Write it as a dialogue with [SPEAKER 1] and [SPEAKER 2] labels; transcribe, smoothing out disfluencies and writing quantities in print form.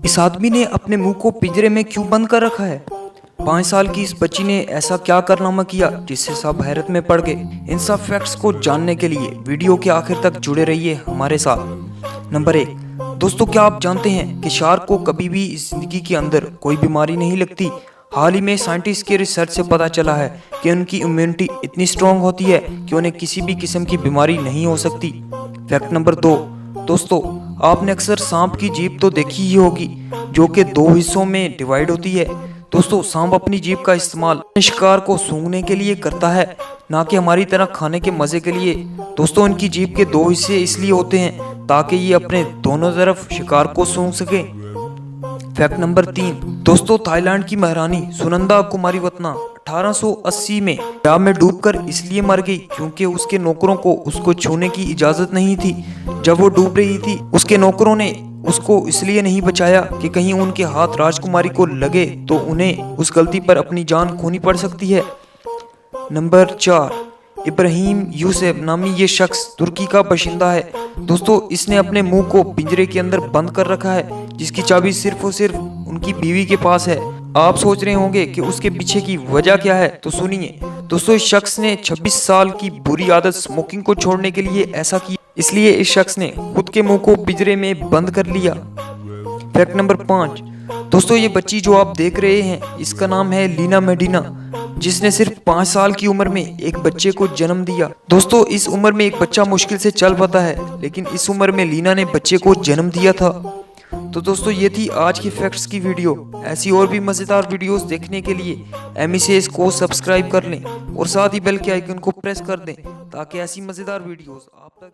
[SPEAKER 1] इस आदमी ने अपने मुंह को पिंजरे में क्यों बंद कर रखा है? 5 साल की इस बच्ची ने ऐसा क्या कारनामा किया जिससे सब हैरत में पड़ गए? इन सब फैक्ट्स को जानने के लिए वीडियो के आखिर तक जुड़े रहिए हमारे साथ। नंबर 1, दोस्तों क्या आप जानते हैं कि शार्क को कभी भी जिंदगी के अंदर कोई बीमारी नहीं लगती? हाल ही में साइंटिस्ट के रिसर्च से पता चला है कि उनकी इम्यूनिटी इतनी स्ट्रांग होती है कि उन्हें किसी भी किस्म की बीमारी नहीं हो सकती। फैक्ट नंबर 2, दोस्तों आपने अक्सर सांप की जीभ तो देखी ही होगी जो कि 2 हिस्सों में डिवाइड होती है। दोस्तों सांप अपनी जीभ का इस्तेमाल अपने शिकार को सूंघने के लिए करता है, ना कि हमारी तरह खाने के मजे के लिए। दोस्तों इनकी जीभ के 2 हिस्से इसलिए होते हैं ताकि ये अपने दोनों तरफ शिकार को सूंघ सके। फैक्ट नंबर 3, दोस्तों थाईलैंड की महारानी सुनंदा कुमारीवत्ना 1880 में दरिया में डूबकर इसलिए मर गई क्योंकि उसके नौकरों को उसको छूने की इजाजत नहीं थी। जब वो डूब रही थी उसके नौकरों ने उसको इसलिए नहीं बचाया कि कहीं उनके हाथ राजकुमारी को लगे तो उन्हें उस गलती पर अपनी जान खोनी पड़ सकती है। नंबर 4, इब्राहिम यूसुफ नामी ये शख्स तुर्की का बाशिंदा है। दोस्तों इसने अपने मुंह को पिंजरे के अंदर बंद कर रखा है जिसकी चाबी सिर्फ और सिर्फ उनकी बीवी के पास है। आप सोच रहे होंगे कि उसके पीछे की वजह क्या है, तो सुनिए। दोस्तों इस शख्स ने 26 साल की बुरी आदत स्मोकिंग को छोड़ने के लिए ऐसा किया, इसलिए इस शख्स ने खुद के मुंह को पिंजरे में बंद कर लिया। फैक्ट नंबर 5, दोस्तों ये बच्ची जो आप देख रहे हैं इसका नाम है लीना मेडिना, जिसने सिर्फ 5 साल की उम्र में एक बच्चे को जन्म दिया। दोस्तों इस उम्र में एक बच्चा मुश्किल से चल पाता है, लेकिन इस उम्र में लीना ने बच्चे को जन्म दिया था। तो दोस्तों ये थी आज की फैक्ट्स की वीडियो। ऐसी और भी मजेदार वीडियोस देखने के लिए MECS को सब्सक्राइब कर लें और साथ ही बेल के आइकन को प्रेस कर दें ताकि ऐसी मजेदार वीडियोस आप तक